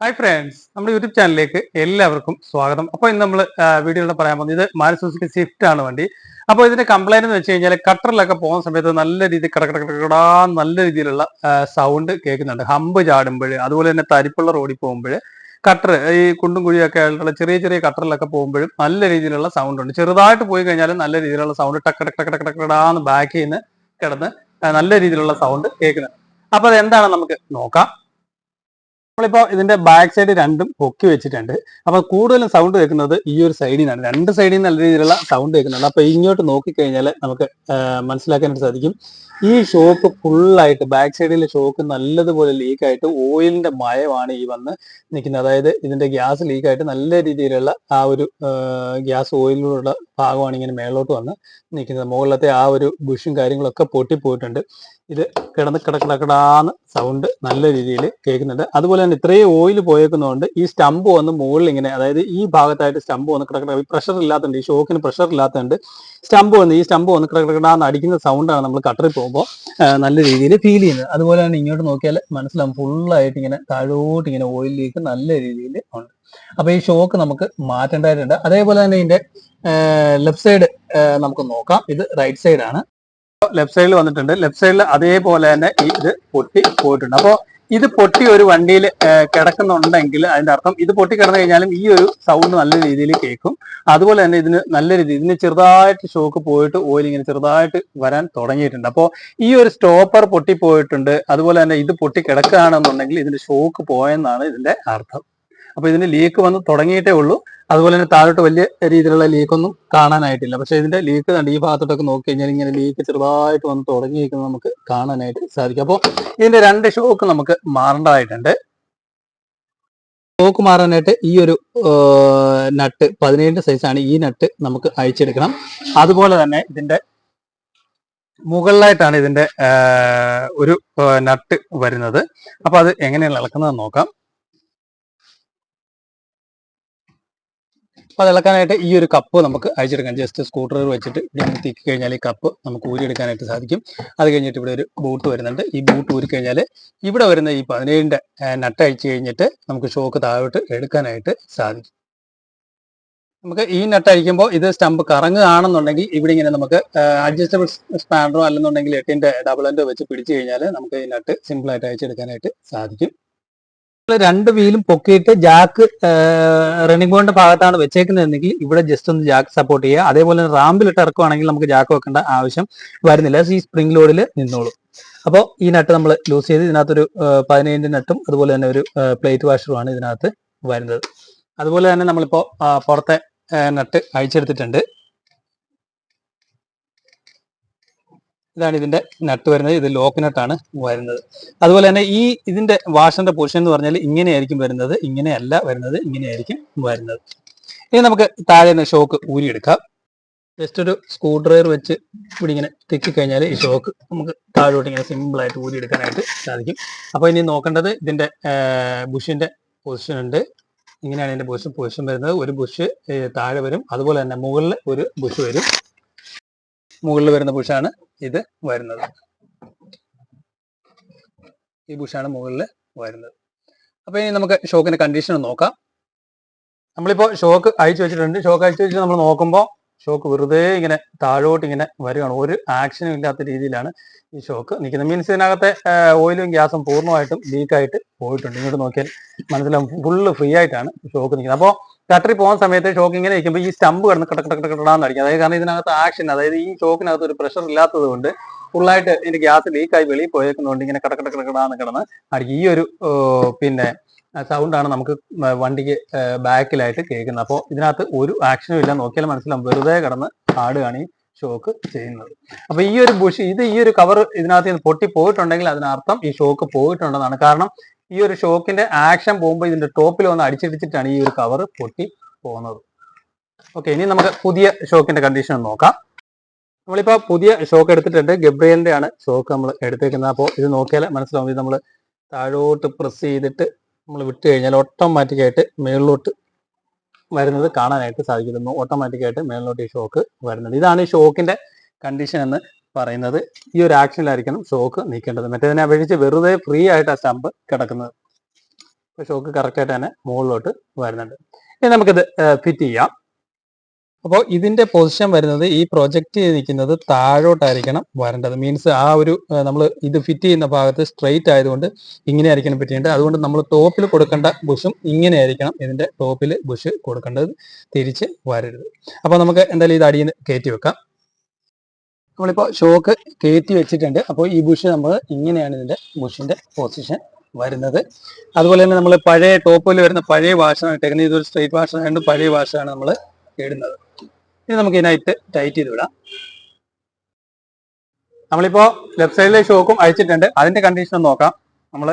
Hi friends, നമ്മുടെ YouTube ചാനലിലേക്ക് എല്ലാവർക്കും സ്വാഗതം. അപ്പോൾ ഇന്ന് നമ്മൾ വീഡിയോയിൽ പറയാൻ പോകുന്നത് ഇത് മാരുതി സുസുക്കി സ്വിഫ്റ്റ് ആണ് വണ്ടി. അപ്പോൾ ഇതിന്റെ കംപ്ലൈന്റ് എന്ന് വെച്ച് കഴിഞ്ഞാൽ കട്ടറിലൊക്കെ പോകുന്ന സമയത്ത് നല്ല രീതിയിൽ കടകടകടാ നല്ല രീതിയിലുള്ള സൗണ്ട് കേൾക്കുന്നുണ്ട്. ഹമ്പ് ചാടുമ്പോൾ, അതുപോലെ തന്നെ തരിപ്പുള്ള റോഡിൽ പോകുമ്പോൾ, കട്ടർ ഈ കുണ്ടും കുഴിയൊക്കെ ആയിട്ടുള്ള ചെറിയ ചെറിയ കട്ടറിലൊക്കെ പോകുമ്പോഴും നല്ല രീതിയിലുള്ള സൗണ്ട് ഉണ്ട്. ചെറുതായിട്ട് പോയി കഴിഞ്ഞാലും നല്ല രീതിയിലുള്ള സൗണ്ട് ടക്ക് ടക്ക് ടക്ക് ടക്ക് ടക്കടാന്ന് ബാക്കിൽ നിന്ന് കിടന്ന് നല്ല രീതിയിലുള്ള സൗണ്ട് കേൾക്കുന്നുണ്ട്. അപ്പോൾ അത് എന്താണ് നമുക്ക് നോക്കാം. നമ്മളിപ്പോ ഇതിന്റെ ബാക്ക് സൈഡ് രണ്ടും പൊക്കി വെച്ചിട്ടുണ്ട്. അപ്പൊ കൂടുതലും സൗണ്ട് കേൾക്കുന്നത് ഈ ഒരു സൈഡിൽ നിന്നാണ്. രണ്ട് സൈഡിൽ നിന്ന് നല്ല രീതിയിലുള്ള സൗണ്ട് കേൾക്കുന്നുണ്ട്. അപ്പൊ ഇങ്ങോട്ട് നോക്കിക്കഴിഞ്ഞാൽ നമുക്ക് മനസ്സിലാക്കാനായിട്ട് സാധിക്കും. ഈ ഷോക്ക് ഫുള്ളായിട്ട് ബാക്ക് സൈഡിലെ ഷോക്ക് നല്ലതുപോലെ ലീക്കായിട്ട് ഓയിലിന്റെ മയമാണ് ഈ വന്ന് നിൽക്കുന്നത്. അതായത് ഇതിന്റെ ഗ്യാസ് ലീക്കായിട്ട് നല്ല രീതിയിലുള്ള ആ ഒരു ഗ്യാസ് ഓയിലുള്ള ഭാഗമാണ് ഇങ്ങനെ മേളോട്ട് വന്ന് നിൽക്കുന്നത്. മുകളിലത്തെ ആ ഒരു ബുഷും കാര്യങ്ങളൊക്കെ പൊട്ടിപ്പോയിട്ടുണ്ട്. ഇത് കിടന്ന് കിടക്കിടക്കിടാന്ന് സൗണ്ട് നല്ല രീതിയിൽ കേൾക്കുന്നുണ്ട്. അതുപോലെ തന്നെ ഇത്രയും ഓയിൽ പോയേക്കുന്നതുകൊണ്ട് ഈ സ്റ്റമ്പ് വന്ന് മുകളിൽ ഇങ്ങനെ, അതായത് ഈ ഭാഗത്തായിട്ട് സ്റ്റമ്പ് വന്ന് കിടക്കിട പ്രഷർ ഇല്ലാത്തതുണ്ട്, ഈ ഷോക്കിന് പ്രഷർ ഇല്ലാത്തതുകൊണ്ട് ഈ സ്റ്റമ്പ് വന്ന് കിടക്കിടാന്ന് അടിക്കുന്ന സൗണ്ടാണ് നമ്മൾ കട്ടറിൽ പോകുമ്പോൾ നല്ല രീതിയിൽ ഫീൽ ചെയ്യുന്നത്. അതുപോലെ തന്നെ ഇങ്ങോട്ട് നോക്കിയാൽ മനസ്സിലാവും ഫുള്ളായിട്ട് ഇങ്ങനെ താഴോട്ട് ഇങ്ങനെ ഓയിൽ ലീക്ക് നല്ല രീതിയിൽ ഉണ്ട്. അപ്പൊ ഈ ഷോക്ക് നമുക്ക് മാറ്റേണ്ടതായിട്ടുണ്ട്. അതേപോലെ തന്നെ ഇതിന്റെ ലെഫ്റ്റ് സൈഡ് നമുക്ക് നോക്കാം. ഇത് റൈറ്റ് സൈഡാണ്. ലെഫ്റ്റ് സൈഡിൽ വന്നിട്ടുണ്ട്. ലെഫ്റ്റ് സൈഡിൽ അതേപോലെ തന്നെ ഇത് പൊട്ടി പോയിട്ടുണ്ട്. അപ്പോൾ ഇത് പൊട്ടി ഒരു വണ്ടിയിൽ കിടക്കുന്നുണ്ടെങ്കിൽ അതിന്റെ അർത്ഥം ഇത് പൊട്ടി കിടന്നു കഴിഞ്ഞാലും ഈ ഒരു സൗണ്ട് നല്ല രീതിയിൽ കേൾക്കും. അതുപോലെ തന്നെ ഇതിന് ചെറുതായിട്ട് ഷോക്ക് പോയിട്ട് ഓയിൽ ഇങ്ങനെ ചെറുതായിട്ട് വരാൻ തുടങ്ങിയിട്ടുണ്ട്. അപ്പോൾ ഈ ഒരു സ്റ്റോപ്പർ പൊട്ടി പോയിട്ടുണ്ട്. അതുപോലെ തന്നെ ഇത് പൊട്ടി കിടക്കുകയാണെന്നുണ്ടെങ്കിൽ ഇതിന്റെ ഷോക്ക് പോയെന്നാണ് ഇതിന്റെ അർത്ഥം. അപ്പൊ ഇതിന്റെ ലീക്ക് വന്ന് തുടങ്ങിയിട്ടേ ഉള്ളൂ. അതുപോലെ തന്നെ താഴോട്ട് വലിയ രീതിയിലുള്ള ലീക്കൊന്നും കാണാനായിട്ടില്ല. പക്ഷെ ഇതിന്റെ ലീക്ക് ഈ ഭാഗത്തോട്ടൊക്കെ നോക്കി കഴിഞ്ഞാൽ ഇങ്ങനെ ലീക്ക് ചെറുതായിട്ട് വന്ന് തുടങ്ങിയിരിക്കുന്നത് നമുക്ക് കാണാനായിട്ട് സാധിക്കും. അപ്പോൾ ഇതിന്റെ രണ്ട് ഷോക്ക് നമുക്ക് മാറേണ്ടതായിട്ടുണ്ട്. ഷോക്ക് മാറാനായിട്ട് ഈ ഒരു നട്ട് 17 സൈസാണ്. ഈ നട്ട് നമുക്ക് അഴിച്ചെടുക്കണം. അതുപോലെ തന്നെ ഇതിന്റെ മുകളിലായിട്ടാണ് ഇതിന്റെ ഒരു നട്ട് വരുന്നത്. അപ്പൊ അത് എങ്ങനെയാണ് ഇളക്കുന്നത് നോക്കാം. അപ്പോൾ അത് ഇളക്കാനായിട്ട് ഈ ഒരു കപ്പ് നമുക്ക് അഴിച്ചെടുക്കാം. ജസ്റ്റ് സ്ക്രൂ ഡ്രൈവർ വെച്ചിട്ട് ഇങ്ങനെ തിക്കി കഴിഞ്ഞാൽ ഈ കപ്പ് നമുക്ക് ഊരിയെടുക്കാനായിട്ട് സാധിക്കും. അത് കഴിഞ്ഞിട്ട് ഇവിടെ ഒരു ബൂട്ട് വരുന്നുണ്ട്. ഈ ബൂട്ട് ഊരി കഴിഞ്ഞാൽ ഇവിടെ വരുന്ന ഈ 17 നട്ട് അഴിച്ചു കഴിഞ്ഞിട്ട് നമുക്ക് ഷോക്ക് താഴോട്ട് എടുക്കാനായിട്ട് സാധിക്കും. നമുക്ക് ഈ നട്ട് അഴിക്കുമ്പോൾ ഇത് സ്റ്റമ്പ് കറങ്ങുകയാണെന്നുണ്ടെങ്കിൽ ഇവിടെ ഇങ്ങനെ നമുക്ക് അഡ്ജസ്റ്റബിൾ സ്പാനറോ അല്ലെന്നുണ്ടെങ്കിൽ 8ന്റെ ഡബിൾ എൻഡോ വെച്ച് പിടിച്ചു കഴിഞ്ഞാൽ നമുക്ക് ഈ നട്ട് സിമ്പിളായിട്ട് അഴിച്ചെടുക്കാനായിട്ട് സാധിക്കും. രണ്ട് വീലും പൊക്കിയിട്ട് ജാക്ക് റണ്ണിംഗ് ബോർഡിന്റെ ഭാഗത്താണ് വെച്ചേക്കുന്നതെങ്കിൽ ഇവിടെ ജസ്റ്റ് ഒന്ന് ജാക്ക് സപ്പോർട്ട് ചെയ്യുക. അതേപോലെ റാമ്പിലിട്ട് ഇറക്കുവാണെങ്കിൽ നമുക്ക് ജാക്ക് വെക്കേണ്ട ആവശ്യം വരുന്നില്ല. ഈ സ്പ്രിംഗ് ലോഡിൽ നിന്നോളൂ. അപ്പോൾ ഈ നട്ട് നമ്മൾ ലൂസ് ചെയ്ത് ഇതിനകത്തൊരു 17 നട്ടും അതുപോലെ തന്നെ ഒരു പ്ലേറ്റ് വാഷറുമാണ് ഇതിനകത്ത് വരുന്നത്. അതുപോലെ തന്നെ നമ്മളിപ്പോൾ പുറത്തെ നട്ട് അഴിച്ചെടുത്തിട്ടുണ്ട്. ഇതാണ് ഇതിന്റെ നട്ട് വരുന്നത്. ഇത് ലോക്ക് നട്ടാണ് വരുന്നത്. അതുപോലെ തന്നെ ഇതിന്റെ വാഷറിന്റെ പൊസിഷൻ എന്ന് പറഞ്ഞാൽ ഇങ്ങനെയായിരിക്കും വരുന്നത്. ഇങ്ങനെയല്ല വരുന്നത്, ഇങ്ങനെയായിരിക്കും വരുന്നത്. ഇനി നമുക്ക് താഴെ ഷോക്ക് ഊരിയെടുക്കാം. ജസ്റ്റ് ഒരു സ്ക്രൂ ഡ്രൈവർ വെച്ച് ഇവിടെ ഇങ്ങനെ തെക്കി കഴിഞ്ഞാൽ ഈ ഷോക്ക് നമുക്ക് താഴോട്ട് ഇങ്ങനെ സിമ്പിളായിട്ട് ഊരിയെടുക്കാനായിട്ട് സാധിക്കും. അപ്പോൾ ഇനി നോക്കേണ്ടത് ഇതിന്റെ ബുഷിന്റെ പൊസിഷൻ ഉണ്ട്. ഇങ്ങനെയാണ് ഇതിന്റെ പൊസിഷൻ വരുന്നത്. ഒരു ബുഷ് താഴെ വരും. അതുപോലെ തന്നെ മുകളിൽ ഒരു ബുഷ് വരും. മുകളിൽ വരുന്ന ബുഷാണ് ഇത് വരുന്നത്. ഈ ബുഷാണ് മുകളിൽ വരുന്നത്. അപ്പൊ ഇനി നമുക്ക് ഷോക്കിന്റെ കണ്ടീഷൻ നോക്കാം. നമ്മളിപ്പോ ഷോക്ക് അഴിച്ചു വെച്ചിട്ടുണ്ട്. ഷോക്ക് അഴിച്ചു വെച്ചിട്ട് നമ്മൾ നോക്കുമ്പോൾ ഷോക്ക് വെറുതെ ഇങ്ങനെ താഴോട്ട് ഇങ്ങനെ വരികയാണ്. ഒരു ആക്ഷനും ഇല്ലാത്ത രീതിയിലാണ് ഈ ഷോക്ക് നിൽക്കുന്നത്. മീൻസ് ഇതിനകത്തെ ഓയിലും ഗ്യാസും പൂർണ്ണമായിട്ടും ലീക്കായിട്ട് പോയിട്ടുണ്ട്. ഇങ്ങോട്ട് നോക്കിയാൽ മനസ്സിലാവും ഫുള്ള് ഫ്രീ ആയിട്ടാണ് ഷോക്ക് നിൽക്കുന്നത്. അപ്പോൾ കട്ടറിൽ പോകുന്ന സമയത്ത് ഷോക്ക് ഇങ്ങനെ നിൽക്കുമ്പോൾ ഈ സ്റ്റമ്പ് കിടന്ന് കിടക്കിടാന്ന് അടിക്കും. അതായത് കാരണം ഇതിനകത്ത് ആക്ഷൻ, അതായത് ഈ ഷോക്കിനകത്ത് ഒരു പ്രഷർ ഇല്ലാത്തത് കൊണ്ട് ഫുള്ളായിട്ട് ഇതിന്റെ ഗ്യാസ് ലീക്കായി വെളിയിൽ പോയേക്കുന്നതുകൊണ്ട് ഇങ്ങനെ കിടക്കിടാന്ന് കിടന്ന് അടിക്കും. ഈ ഒരു പിന്നെ സൗണ്ടാണ് നമുക്ക് വണ്ടിക്ക് ബാക്കിലായിട്ട് കേൾക്കുന്നത്. അപ്പോൾ ഇതിനകത്ത് ഒരു ആക്ഷനും ഇല്ല. നോക്കിയാൽ മനസ്സിലാവും വെറുതെ കിടന്ന് ആടുകയാണ് ഈ ഷോക്ക് ചെയ്യുന്നത്. അപ്പൊ ഈ ഒരു ബുഷ് ഈ ഒരു കവർ ഇതിനകത്ത് നിന്ന് പൊട്ടി പോയിട്ടുണ്ടെങ്കിൽ അതിനർത്ഥം ഈ ഷോക്ക് പോയിട്ടുണ്ടെന്നാണ്. കാരണം ഈ ഒരു ഷോക്കിന്റെ ആക്ഷൻ പോകുമ്പോൾ ഇതിന്റെ ടോപ്പിൽ വന്ന് അടിച്ചിടിച്ചിട്ടാണ് ഈ ഒരു കവർ പൊട്ടി പോകുന്നത്. ഓക്കെ, ഇനി നമുക്ക് പുതിയ ഷോക്കിന്റെ കണ്ടീഷൻ നോക്കാം. നമ്മളിപ്പോ പുതിയ ഷോക്ക് എടുത്തിട്ടുണ്ട്. ഗബ്രിയലിന്റെ ആണ് ഷോക്ക് നമ്മൾ എടുത്തേക്കുന്നത്. അപ്പോൾ ഇത് നോക്കിയാൽ മനസ്സിലാവും. ഇത് നമ്മൾ താഴോട്ട് പ്രസ് ചെയ്തിട്ട് നമ്മൾ വിട്ട് കഴിഞ്ഞാൽ ഓട്ടോമാറ്റിക്കായിട്ട് മേളിലോട്ട് വരുന്നത് കാണാനായിട്ട് സാധിക്കുന്നു. ഓട്ടോമാറ്റിക്കായിട്ട് മേളിലോട്ട് ഈ ഷോക്ക് വരുന്നത്. ഇതാണ് ഈ ഷോക്കിന്റെ കണ്ടീഷൻ എന്ന് പറയുന്നത്. ഈ ഒരു ആക്ഷനിലായിരിക്കണം ഷോക്ക് നീക്കേണ്ടത്. മറ്റേതിനെ അപേക്ഷിച്ച് വെറുതെ ഫ്രീ ആയിട്ട് ആ സ്റ്റമ്പ് കിടക്കുന്നത്. അപ്പോൾ ഷോക്ക് കറക്റ്റായിട്ട് തന്നെ മുകളിലോട്ട് വരുന്നുണ്ട്. ഇനി നമുക്കിത് ഫിറ്റ് ചെയ്യാം. അപ്പോൾ ഇതിന്റെ പൊസിഷൻ വരുന്നത് ഈ പ്രൊജക്റ്റ് ചെയ്ത് നിൽക്കുന്നത് താഴോട്ടായിരിക്കണം വരേണ്ടത്. മീൻസ് ആ ഒരു നമ്മൾ ഇത് ഫിറ്റ് ചെയ്യുന്ന ഭാഗത്ത് സ്ട്രെയിറ്റ് ആയതുകൊണ്ട് ഇങ്ങനെ ആയിരിക്കണം ഫിറ്റ് ചെയ്യേണ്ടത്. അതുകൊണ്ട് നമ്മൾ ടോപ്പിൽ കൊടുക്കേണ്ട ബുഷും ഇങ്ങനെ ആയിരിക്കണം. ഇതിന്റെ ടോപ്പിൽ ബുഷ് കൊടുക്കേണ്ടത്, തിരിച്ച് വരരുത്. അപ്പോൾ നമുക്ക് എന്തായാലും ഇത് അടിയിൽ നിന്ന് കയറ്റി വെക്കാം. നമ്മളിപ്പോൾ ഷോക്ക് കയറ്റി വെച്ചിട്ടുണ്ട്. അപ്പോൾ ഈ ബുഷ് നമ്മൾ ഇങ്ങനെയാണ് ഇതിന്റെ ബുഷിന്റെ പൊസിഷൻ വരുന്നത്. അതുപോലെ തന്നെ നമ്മൾ പഴയ ടോപ്പിൽ വരുന്ന പഴയ വാഷാണ് ഇട്ടേക്കുന്നത്. ഇതൊരു സ്ട്രെയിറ്റ് വാഷായതുകൊണ്ട് പഴയ വാഷാണ് നമ്മൾ ഇടുന്നത്. ഇനി നമുക്ക് ഇതിനായിട്ട് ടൈറ്റ് ചെയ്ത് വിടാം. നമ്മളിപ്പോ ലെഫ്റ്റ് സൈഡിലെ ഷോക്കും അഴിച്ചിട്ടുണ്ട്. അതിന്റെ കണ്ടീഷൻ നോക്കാം. നമ്മൾ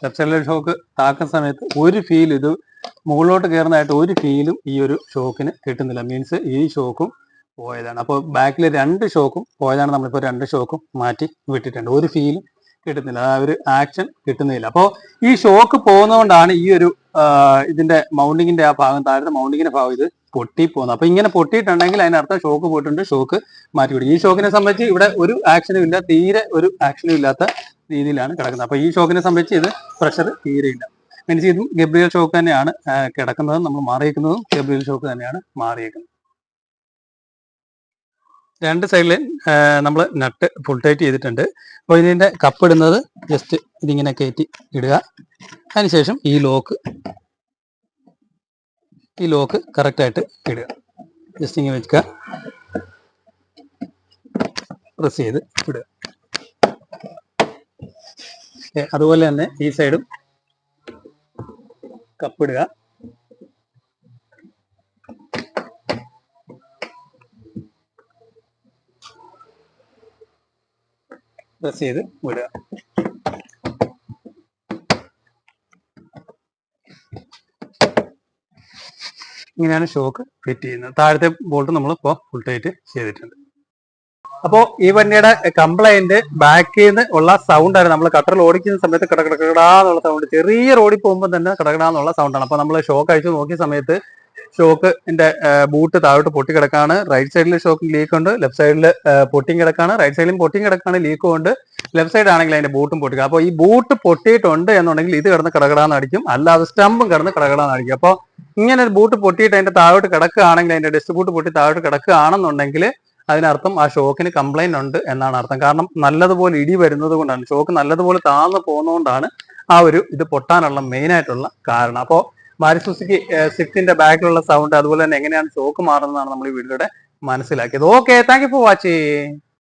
ലെഫ്റ്റ് സൈഡിലെ ഷോക്ക് താക്കുന്ന സമയത്ത് ഒരു ഫീൽ, ഇത് മുകളിലോട്ട് കയറുന്നതായിട്ട് ഒരു ഫീലും ഈ ഒരു ഷോക്കിന് കിട്ടുന്നില്ല. മീൻസ് ഈ ഷോക്കും പോയതാണ്. അപ്പോൾ ബാക്കിൽ 2 ഷോക്കും പോയതാണ്. നമ്മളിപ്പോൾ 2 ഷോക്കും മാറ്റി വിട്ടിട്ടുണ്ട്. ഒരു ഫീലും കിട്ടുന്നില്ല, ആ ഒരു ആക്ഷൻ കിട്ടുന്നില്ല. അപ്പോൾ ഈ ഷോക്ക് പോകുന്നതുകൊണ്ടാണ് ഈ ഒരു ഇതിന്റെ മൗണ്ടിങ്ങിന്റെ ആ ഭാഗം, താഴത്തെ മൗണ്ടിങ്ങിന്റെ ഭാഗം ഇത് പൊട്ടി പോകുന്നത്. അപ്പൊ ഇങ്ങനെ പൊട്ടിയിട്ടുണ്ടെങ്കിൽ അതിനർത്ഥം ഷോക്ക് പോയിട്ടുണ്ട്, ഷോക്ക് മാറ്റി വിടും. ഈ ഷോക്കിനെ സംബന്ധിച്ച് ഇവിടെ ഒരു ആക്ഷനും ഇല്ല, തീരെ ഒരു ആക്ഷനും ഇല്ലാത്ത രീതിയിലാണ് കിടക്കുന്നത്. അപ്പൊ ഈ ഷോക്കിനെ സംബന്ധിച്ച് ഇത് പ്രഷർ തീരെയില്ല. മീൻസ് ഇതും ഗബ്രിയൽ ഷോക്ക് തന്നെയാണ് കിടക്കുന്നത്. നമ്മൾ മാറിയേക്കുന്നതും ഗബ്രിയൽ ഷോക്ക് തന്നെയാണ് മാറിയേക്കുന്നത്. 2 സൈഡിലും നമ്മൾ നട്ട് ഫുൾ ടൈറ്റ് ചെയ്തിട്ടുണ്ട്. അപ്പോൾ ഇതിൻ്റെ കപ്പ് ഇടുന്നത് ജസ്റ്റ് ഇതിങ്ങനെ കയറ്റി ഇടുക. അതിനുശേഷം ഈ ലോക്ക് കറക്റ്റായിട്ട് ഇടുക. ജസ്റ്റ് ഇങ്ങനെ വെക്കുക, പ്രസ് ചെയ്ത് ഇടുക. അതുപോലെ തന്നെ ഈ സൈഡും കപ്പ് ഇടുക. പ്രസ് ചെയ്ത് വിടുക. ഇങ്ങനെയാണ് ഷോക്ക് ഫിറ്റ് ചെയ്യുന്നത്. താഴത്തെ ബോൾട്ട് നമ്മൾ ഇപ്പോൾ ഫുൾ ടൈറ്റ് ചെയ്തിട്ടുണ്ട്. അപ്പോൾ ഈ വണ്ടിയുടെ കംപ്ലൈന്റ് ബാക്കിൽ നിന്ന് ഉള്ള സൗണ്ടാണ്. നമ്മൾ കട്ടറിൽ ഓടിക്കുന്ന സമയത്ത് കടകടാന്നുള്ള സൗണ്ട്, ചെറിയ റോഡിൽ പോകുമ്പോൾ തന്നെ കടകടാന്നുള്ള സൗണ്ടാണ്. അപ്പോൾ നമ്മൾ ഷോക്ക് അഴിച്ച് നോക്കിയ സമയത്ത് ഷോക്കിന്റെ ബൂട്ട് താഴോട്ട് പൊട്ടിക്കിടക്കാണ്. റൈറ്റ് സൈഡിൽ ഷോക്ക് ലീക്ക് ഉണ്ട്, ലെഫ്റ്റ് സൈഡിൽ പൊട്ടിയും കിടക്കാണ്, റൈറ്റ് സൈഡിലും പൊട്ടിയും കിടക്കാണ്, ലീക്കും ഉണ്ട്. ലെഫ്റ്റ് സൈഡ് ആണെങ്കിൽ അതിന്റെ ബൂട്ടും പൊട്ടിക്കുക. അപ്പോൾ ഈ ബൂട്ട് പൊട്ടിയിട്ടുണ്ട് എന്നുണ്ടെങ്കിൽ ഇത് കിടന്ന് കടകടാന്ന് അടിക്കും, അല്ലാതെ സ്റ്റമ്പും കിടന്ന് കടകടാന്ന് അടിക്കും. അപ്പോൾ ഇങ്ങനെ ഒരു ബൂട്ട് പൊട്ടിയിട്ട് അതിന്റെ താഴോട്ട് കിടക്കുകയാണെങ്കിൽ, അതിന്റെ ഡസ്റ്റ് ബൂട്ട് പൊട്ടി താഴോട്ട് കിടക്കുകയാണെന്നുണ്ടെങ്കിൽ അതിനർത്ഥം ആ ഷോക്കിന് കംപ്ലൈന്റ് ഉണ്ട് എന്നാണ് അർത്ഥം. കാരണം നല്ലതുപോലെ ഇടി വരുന്നത് കൊണ്ടാണ്, ഷോക്ക് നല്ലതുപോലെ താഴ്ന്നു പോകുന്നതുകൊണ്ടാണ് ആ ഒരു ഇത് പൊട്ടാനുള്ള മെയിൻ ആയിട്ടുള്ള കാരണം. അപ്പോൾ മാരുതി സുസുക്കി സ്വിഫ്റ്റിന്റെ ബാക്കിലുള്ള സൗണ്ട്, അതുപോലെ തന്നെ എങ്ങനെയാണ് ഷോക്ക് മാറുന്നതാണ് നമ്മൾ ഈ വീഡിയോയുടെ മനസ്സിലാക്കിയത്. Okay, thank you for watching.